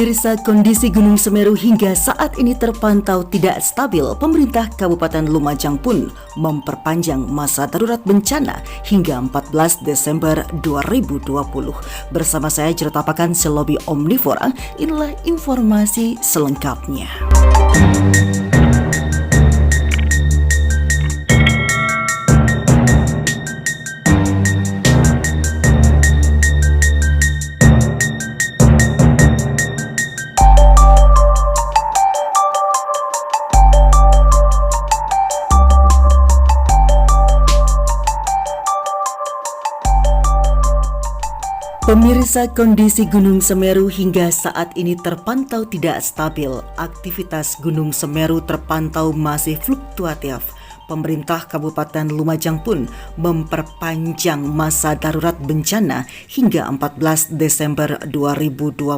Pemirsa, kondisi Gunung Semeru hingga saat ini terpantau tidak stabil. Pemerintah Kabupaten Lumajang pun memperpanjang masa darurat bencana hingga 14 Desember 2020. Bersama saya Jerutapakan Selobi Omnivora, inilah informasi selengkapnya. Pemirsa, kondisi Gunung Semeru hingga saat ini terpantau tidak stabil. Aktivitas Gunung Semeru terpantau masih fluktuatif. Pemerintah Kabupaten Lumajang pun memperpanjang masa darurat bencana hingga 14 Desember 2020.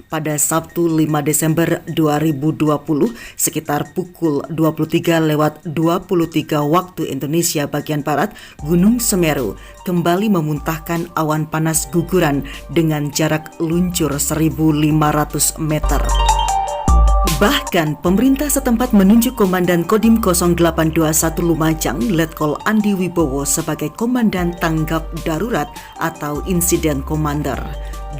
Pada Sabtu 5 Desember 2020 sekitar pukul 23:23 waktu Indonesia bagian Barat, Gunung Semeru kembali memuntahkan awan panas guguran dengan jarak luncur 1.500 meter. Bahkan pemerintah setempat menunjuk Komandan Kodim 0821 Lumajang, Letkol Andi Wibowo sebagai Komandan Tanggap Darurat atau Insiden Commander.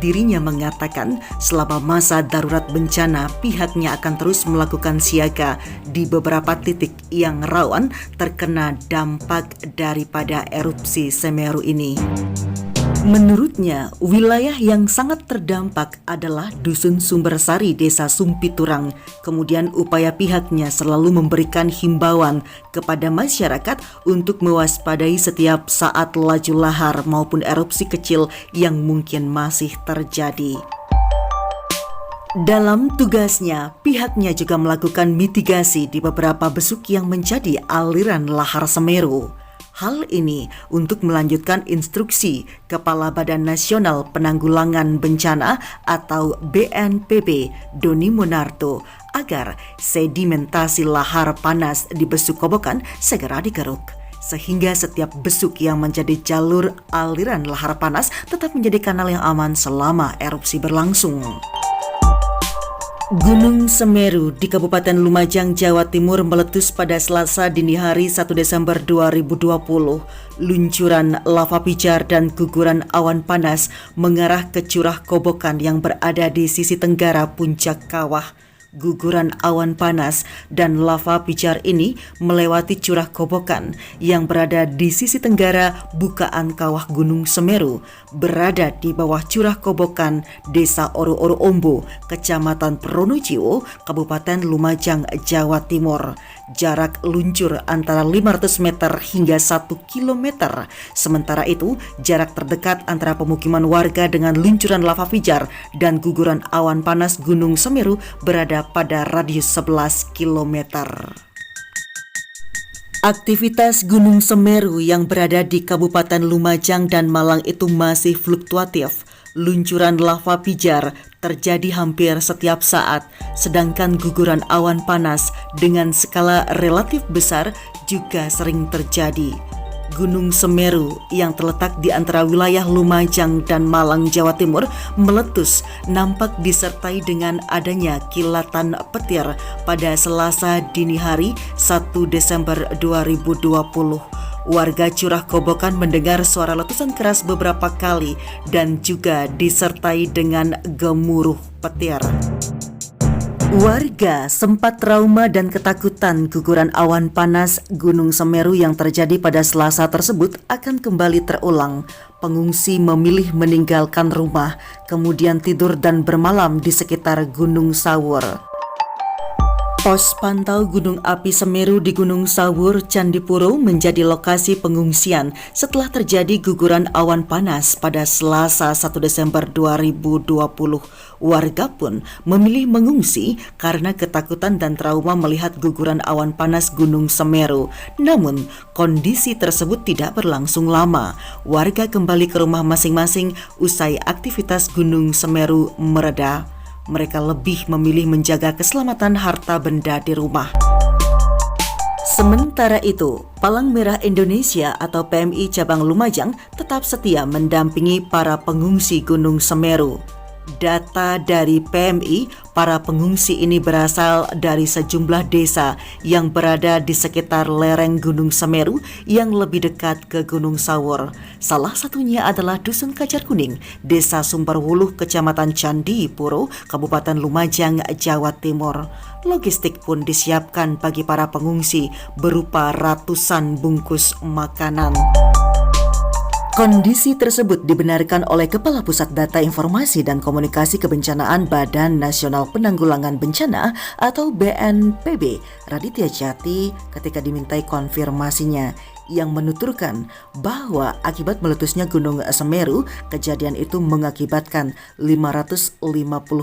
Dirinya mengatakan selama masa darurat bencana pihaknya akan terus melakukan siaga di beberapa titik yang rawan terkena dampak daripada erupsi Semeru ini. Menurutnya, wilayah yang sangat terdampak adalah Dusun Sumbersari, Desa Sumpiturang. Kemudian upaya pihaknya selalu memberikan himbauan kepada masyarakat untuk mewaspadai setiap saat laju lahar maupun erupsi kecil yang mungkin masih terjadi. Dalam tugasnya, pihaknya juga melakukan mitigasi di beberapa besuk yang menjadi aliran lahar Semeru. Hal ini untuk melanjutkan instruksi Kepala Badan Nasional Penanggulangan Bencana atau BNPB Doni Monarto agar sedimentasi lahar panas di Besuk Kobokan segera digeruk, sehingga setiap besuk yang menjadi jalur aliran lahar panas tetap menjadi kanal yang aman selama erupsi berlangsung. Gunung Semeru di Kabupaten Lumajang, Jawa Timur meletus pada Selasa dini hari 1 Desember 2020. Luncuran lava pijar dan guguran awan panas mengarah ke curah Kobokan yang berada di sisi tenggara puncak kawah. Guguran awan panas dan lava pijar ini melewati curah Kobokan yang berada di sisi tenggara bukaan kawah Gunung Semeru, berada di bawah curah Kobokan, Desa Oro-Oro Ombo, Kecamatan Pronojiwo, Kabupaten Lumajang, Jawa Timur. Jarak luncur antara 500 meter hingga 1 kilometer. Sementara itu, jarak terdekat antara pemukiman warga dengan luncuran lava pijar dan guguran awan panas Gunung Semeru berada pada radius 11 kilometer. Aktivitas Gunung Semeru yang berada di Kabupaten Lumajang dan Malang itu masih fluktuatif. Luncuran lava pijar terjadi hampir setiap saat, sedangkan guguran awan panas dengan skala relatif besar juga sering terjadi. Gunung Semeru yang terletak di antara wilayah Lumajang dan Malang, Jawa Timur meletus nampak disertai dengan adanya kilatan petir pada Selasa dini hari 1 Desember 2020. Warga curah Kobokan mendengar suara letusan keras beberapa kali dan juga disertai dengan gemuruh petir. Warga sempat trauma dan ketakutan guguran awan panas Gunung Semeru yang terjadi pada Selasa tersebut akan kembali terulang. Pengungsi memilih meninggalkan rumah, kemudian tidur dan bermalam di sekitar Gunung Sawur. Pos pantau Gunung Api Semeru di Gunung Sawur, Candipuro menjadi lokasi pengungsian setelah terjadi guguran awan panas pada Selasa 1 Desember 2020. Warga pun memilih mengungsi karena ketakutan dan trauma melihat guguran awan panas Gunung Semeru. Namun, kondisi tersebut tidak berlangsung lama. Warga kembali ke rumah masing-masing usai aktivitas Gunung Semeru mereda. Mereka lebih memilih menjaga keselamatan harta benda di rumah. Sementara itu, Palang Merah Indonesia atau PMI Cabang Lumajang tetap setia mendampingi para pengungsi Gunung Semeru. Data dari PMI, para pengungsi ini berasal dari sejumlah desa yang berada di sekitar lereng Gunung Semeru yang lebih dekat ke Gunung Sawur. Salah satunya adalah Dusun Kajar Kuning, Desa Sumberwuluh, Kecamatan Candipuro, Kabupaten Lumajang, Jawa Timur. Logistik pun disiapkan bagi para pengungsi berupa ratusan bungkus makanan. Kondisi tersebut dibenarkan oleh Kepala Pusat Data Informasi dan Komunikasi Kebencanaan Badan Nasional Penanggulangan Bencana atau BNPB, Raditya Djati, ketika dimintai konfirmasinya, yang menuturkan bahwa akibat meletusnya Gunung Semeru, kejadian itu mengakibatkan 550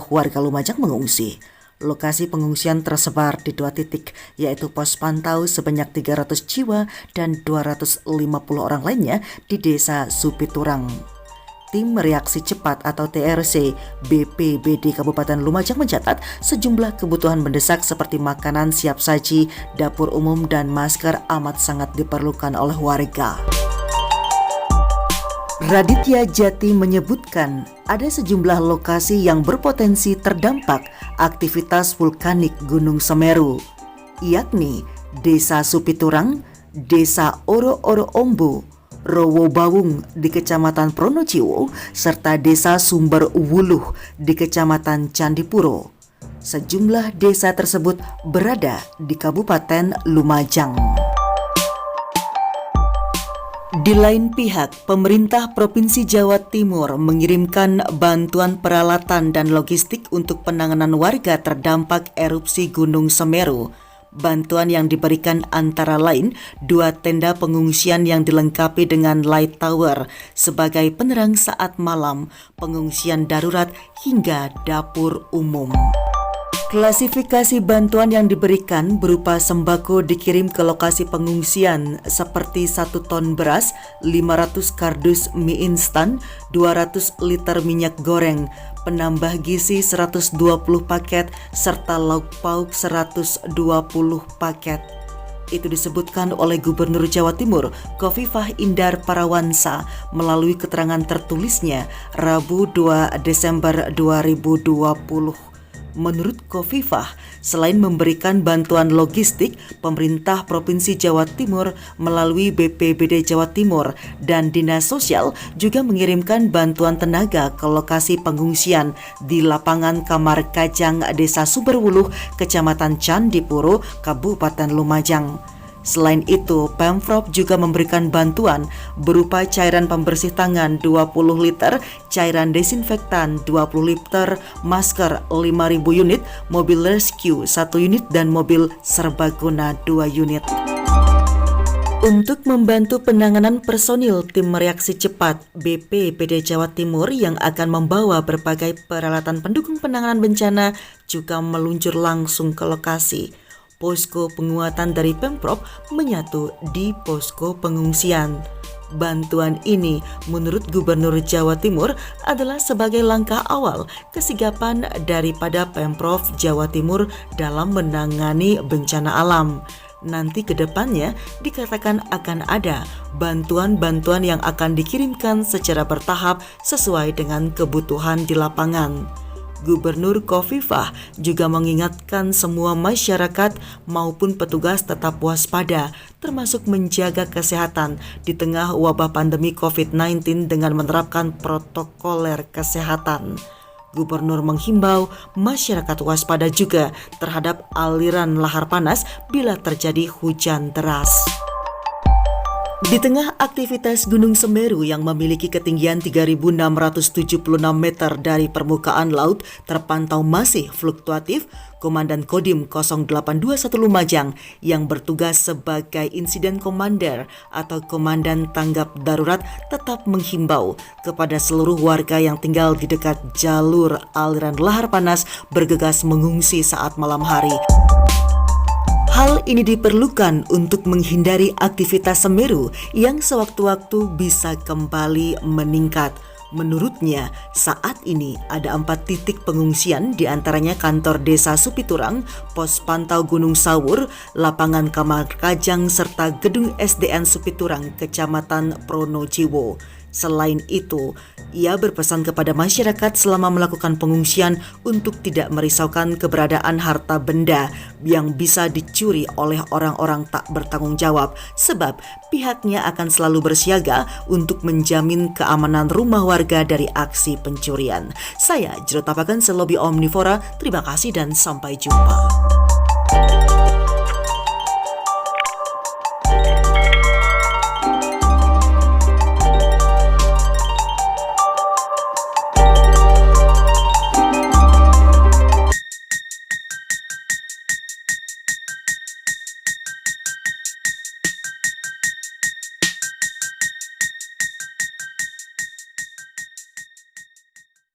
warga Lumajang mengungsi. Lokasi pengungsian tersebar di 2 titik, yaitu pos pantau sebanyak 300 jiwa dan 250 orang lainnya di Desa Supiturang. Tim Reaksi Cepat atau TRC BPBD Kabupaten Lumajang mencatat sejumlah kebutuhan mendesak seperti makanan siap saji, dapur umum, dan masker amat sangat diperlukan oleh warga. Raditya Djati menyebutkan ada sejumlah lokasi yang berpotensi terdampak aktivitas vulkanik Gunung Semeru, yakni Desa Supiturang, Desa Oro-Oro Ombo, Rowo Bawung di Kecamatan Pronojiwo, serta Desa Sumberwuluh di Kecamatan Candipuro. Sejumlah desa tersebut berada di Kabupaten Lumajang. Di lain pihak, pemerintah Provinsi Jawa Timur mengirimkan bantuan peralatan dan logistik untuk penanganan warga terdampak erupsi Gunung Semeru. Bantuan yang diberikan antara lain 2 tenda pengungsian yang dilengkapi dengan light tower sebagai penerang saat malam, pengungsian darurat hingga dapur umum. Klasifikasi bantuan yang diberikan berupa sembako dikirim ke lokasi pengungsian seperti 1 ton beras, 500 kardus mie instan, 200 liter minyak goreng, penambah gizi 120 paket, serta lauk pauk 120 paket. Itu disebutkan oleh Gubernur Jawa Timur Khofifah Indar Parawansa melalui keterangan tertulisnya Rabu 2 Desember 2020. Menurut Khofifah, selain memberikan bantuan logistik, pemerintah Provinsi Jawa Timur melalui BPBD Jawa Timur dan Dinas Sosial juga mengirimkan bantuan tenaga ke lokasi pengungsian di lapangan Kamar Kajang, Desa Sumberwuluh, Kecamatan Candipuro, Kabupaten Lumajang. Selain itu, Pemprov juga memberikan bantuan berupa cairan pembersih tangan 20 liter, cairan desinfektan 20 liter, masker 5.000 unit, mobil rescue 1 unit, dan mobil serbaguna 2 unit. Untuk membantu penanganan personil Tim Reaksi Cepat BPBD Jawa Timur yang akan membawa berbagai peralatan pendukung penanganan bencana juga meluncur langsung ke lokasi. Posko penguatan dari Pemprov menyatu di posko pengungsian. Bantuan ini menurut Gubernur Jawa Timur adalah sebagai langkah awal kesigapan daripada Pemprov Jawa Timur dalam menangani bencana alam. Nanti ke depannya dikatakan akan ada bantuan-bantuan yang akan dikirimkan secara bertahap sesuai dengan kebutuhan di lapangan. Gubernur Khofifah juga mengingatkan semua masyarakat maupun petugas tetap waspada, termasuk menjaga kesehatan di tengah wabah pandemi COVID-19 dengan menerapkan protokoler kesehatan. Gubernur menghimbau masyarakat waspada juga terhadap aliran lahar panas bila terjadi hujan deras. Di tengah aktivitas Gunung Semeru yang memiliki ketinggian 3.676 meter dari permukaan laut terpantau masih fluktuatif, Komandan Kodim 0821 Lumajang yang bertugas sebagai Insiden Commander atau Komandan Tanggap Darurat tetap menghimbau kepada seluruh warga yang tinggal di dekat jalur aliran lahar panas bergegas mengungsi saat malam hari. Hal ini diperlukan untuk menghindari aktivitas Semeru yang sewaktu-waktu bisa kembali meningkat. Menurutnya, saat ini ada 4 titik pengungsian, diantaranya kantor Desa Supiturang, pos pantau Gunung Sawur, lapangan Kamar Kajang, serta gedung SDN Supiturang, Kecamatan Pronojiwo. Selain itu, ia berpesan kepada masyarakat selama melakukan pengungsian untuk tidak merisaukan keberadaan harta benda yang bisa dicuri oleh orang-orang tak bertanggung jawab, sebab pihaknya akan selalu bersiaga untuk menjamin keamanan rumah warga dari aksi pencurian. Saya Jero Tapakan, Selobi Omnivora, terima kasih dan sampai jumpa.